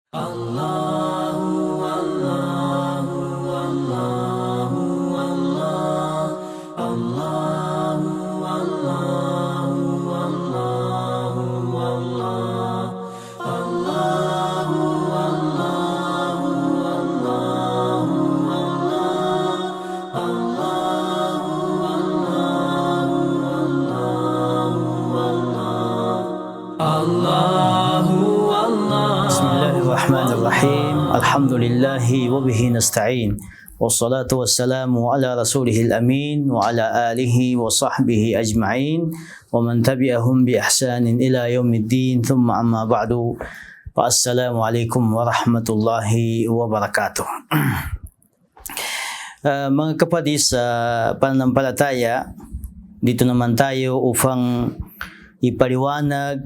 Allahu Allahu Allahu Allah Allahu Allahu Allahu Allah Allahu Allahu Allahu Allah Allahu Allahu Allahu Allah Bismillahirrahmanirrahim. Alhamdulillahi wa bihi nasta'in. Wassalatu wassalamu ala rasulihil amin wa ala alihi wa sahbihi ajma'in wa man tabi'ahum bi ihsanin ila yaumiddin. Thumma amma ba'du. Wa assalamu alaikum wa rahmatullahi wa barakatuh. Mga kapatid sa pananampalataya, dito naman tayo upang ipaliwanag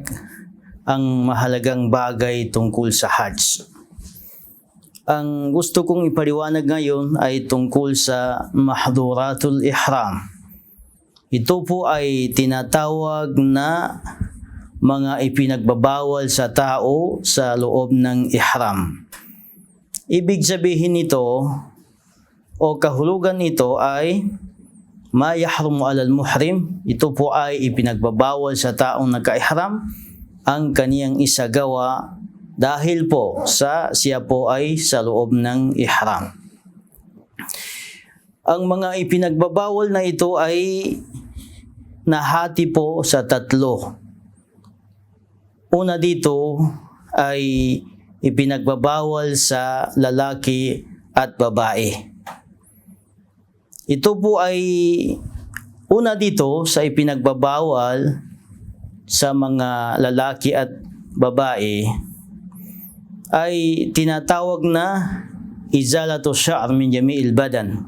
ang mahalagang bagay tungkol sa Hajj. Ang gusto kong ipaliwanag ngayon ay tungkol sa mahduratul ihram. Ito po ay tinatawag na mga ipinagbabawal sa tao sa loob ng ihram. Ibig sabihin nito o kahulugan nito ay ma yahrumu alal muhrim. Ito po ay ipinagbabawal sa taong naka-ihram ang kaniyang isagawa dahil po siya po ay sa loob ng ihram. Ang mga ipinagbabawal na ito ay nahati po sa tatlo. Una dito ay ipinagbabawal sa lalaki at babae. Ito po ay una dito sa ipinagbabawal sa mga lalaki at babae ay tinatawag na izalatu sya'r min jami'il badan.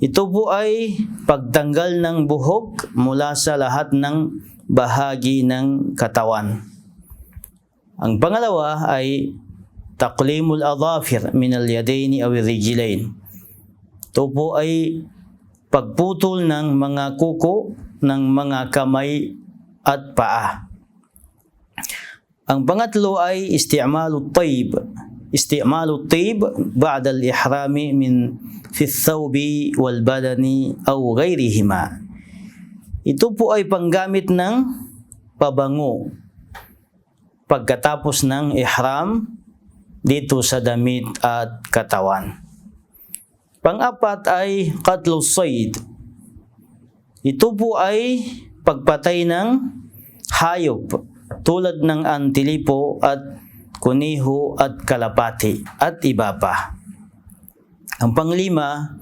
Ito po ay pagtanggal ng buhok mula sa lahat ng bahagi ng katawan. Ang pangalawa ay taqlimul adhafir min al-yadaini aw ar-rijlain. Ito po ay pagputol ng mga kuko ng mga kamay at paa. Ang pangatlo ay isti'malut tayyib. Isti'malut tayyib ba'da al-ihrami min fi ath-thawbi wal badani aw ghayrihima. Ito po ay panggamit ng pabango pagkatapos ng ihram dito sa damit at katawan. Pang-apat ay qatlus sayd. Ito po ay pagpatay ng hayop tulad ng antilipo at kuniho at kalapati at iba pa. Ang panglima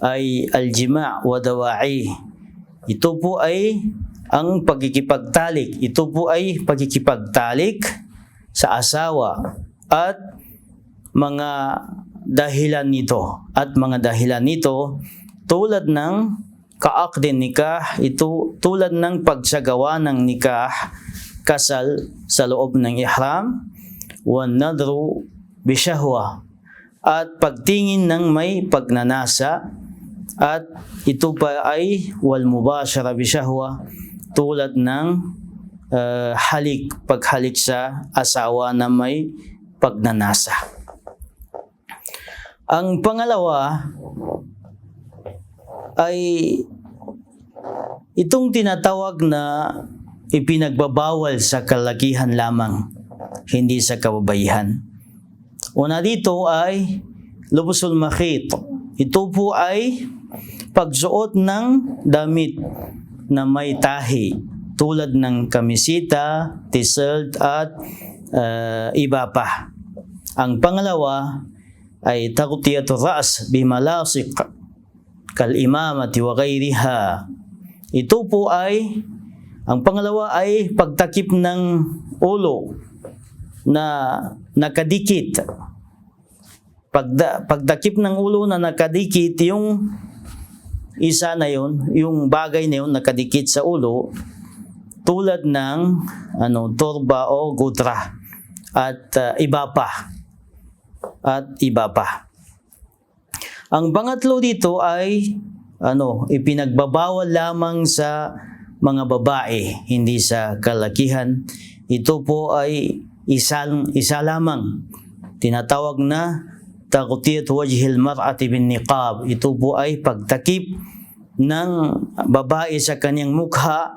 ay aljima' wa dawa'i. Ito po ay ang pagkikipagtalik. Ito po ay pagkikipagtalik sa asawa at mga dahilan nito. At mga dahilan nito tulad ng kaakdin nikah, ito tulad ng pagsagawa ng nikah, kasal sa loob ng ihram, wan nadru bishahwa, at pagtingin ng may pagnanasa, at ito pa ay wal mubashara bishahwa, tulad ng paghalik sa asawa na may pagnanasa. Ang pangalawa ay itong tinatawag na ipinagbabawal sa kalakihan lamang, hindi sa kababaihan. Una dito ay lubusul makhit. Ito po ay pagsuot ng damit na may tahi tulad ng kamisita, t-shirt at iba pa. Ang pangalawa ay tagtiyatur ra's bimalasiq kal-imamati wa ghayriha. Ito po ay, ang pangalawa ay pagtakip ng ulo na nakadikit. Pagtakip ng ulo na nakadikit, yung isa na yun, yung bagay na yun nakadikit sa ulo, tulad ng turba o gutra at iba pa. At iba pa. Ang pangatlo dito ay ipinagbabawal lamang sa mga babae, hindi sa kalakihan. Ito po ay isa lamang tinatawag na taghtiyat wajhil mar'ati bin niqab. Ito po ay pagtakip ng babae sa kanyang mukha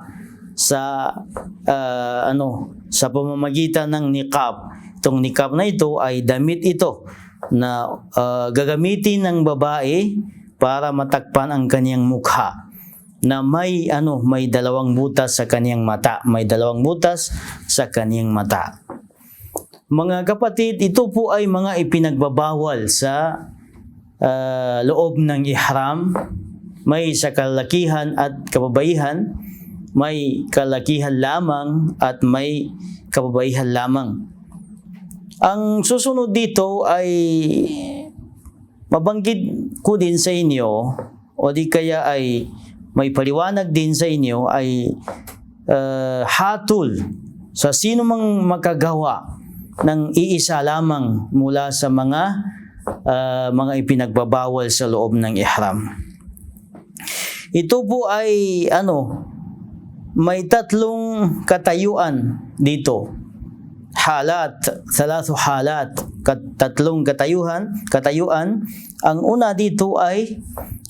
sa sa pamamagitan ng niqab. Itong niqab na ito ay damit ito na gagamitin ng babae para matakpan ang kanyang mukha, na may dalawang butas sa kanyang mata, Mga kapatid, ito po ay mga ipinagbabawal sa loob ng ihram. May sa kalakihan at kababaihan, may kalakihan lamang at may kababaihan lamang. Ang susunod dito ay mabanggit ko din sa inyo, o di kaya ay may paliwanag din sa inyo, ay hatol sa sino mang makagawa ng iisa lamang mula sa mga ipinagbabawal sa loob ng ihram. Ito po ay may tatlong katayuan dito. Thalathu halat, tatlong katayuan. Ang una dito ay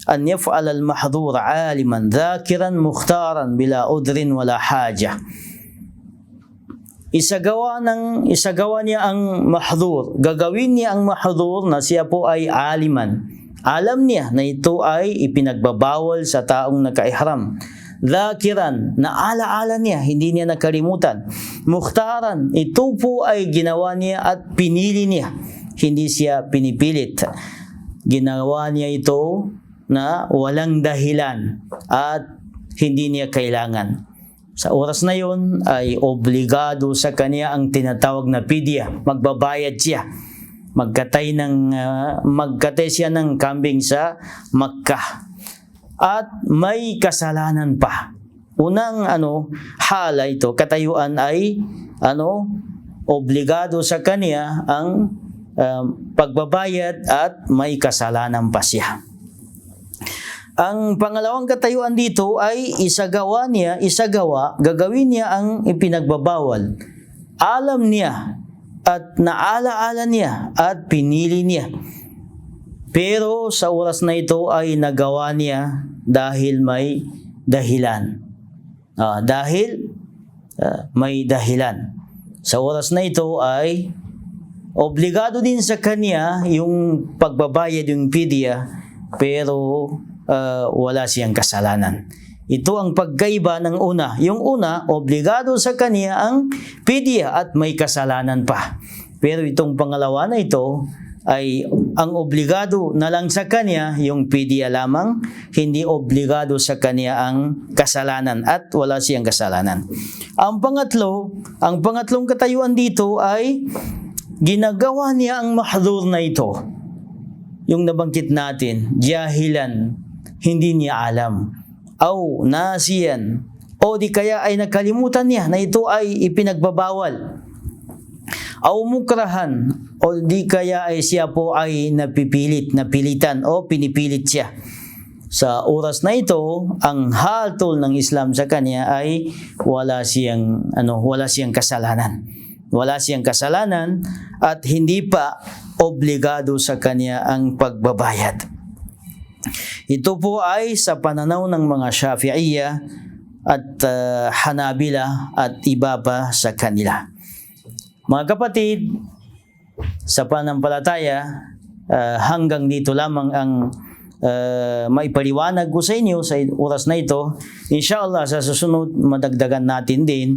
an yaf'al al-mahdhur 'aliman dhakiran mukhtaran bila udrin wala haja. Isagawa niya ang mahdhur. Gagawin niya ang mahdhur na siya po ay aliman. Alam niya na ito ay ipinagbabawal sa taong nakaihram. Dhakiran, naalaala niya, hindi niya nakalimutan. Mukhtaran, ito po ay ginawa niya at pinili niya, hindi siya pinipilit. Ginawa niya ito na walang dahilan at hindi niya kailangan. Sa oras na yon ay obligado sa kanya ang tinatawag na fidya. Magbabayad siya. Magkatay siya ng kambing sa Makkah. At may kasalanan pa. Unang hala ito, katayuan ay obligado sa kanya ang pagbabayad at may kasalanan pa siya. Ang pangalawang katayuan dito ay gagawin niya ang ipinagbabawal. Alam niya at naalaala niya at pinili niya. Pero sa oras na ito ay nagawa niya dahil may dahilan. May dahilan. Sa oras na ito ay obligado din sa kanya yung pagbabayad, yung fidya, pero wala siyang kasalanan. Ito ang pagkaiba ng una. Yung una, obligado sa kanya ang fidya at may kasalanan pa. Pero itong pangalawa na ito ay ang obligado na lang sa kanya yung fidya lamang, hindi obligado sa kanya ang kasalanan at wala siyang kasalanan. Ang pangatlong katayuan dito ay ginagawa niya ang mahdhur na ito. Yung nabanggit natin, jahilan, hindi niya alam, o nasiyan, o di kaya ay nakalimutan niya na ito ay ipinagbabawal, o mukrahan, o di kaya ay siya po ay napilitan o pinipilit siya. Sa oras na ito, ang hatol ng Islam sa kanya ay wala siyang kasalanan. Wala siyang kasalanan at hindi pa obligado sa kanya ang pagbabayad. Ito po ay sa pananaw ng mga Shafi'iyya at Hanabila at iba pa sa kanila. Mga kapatid, sa pananampalataya, hanggang dito lamang ang maipaliwanag ko sa inyo sa oras na ito. Inshallah sa susunod madagdagan natin din.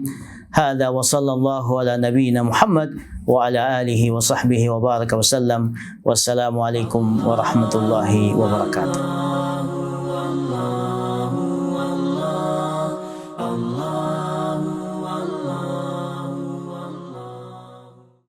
Hada wa sallallahu ala nabiyyina Muhammad wa ala alihi wa sahbihi wa baraka wa sallam. Wassalamu alaikum wa rahmatullahi wa barakatuh.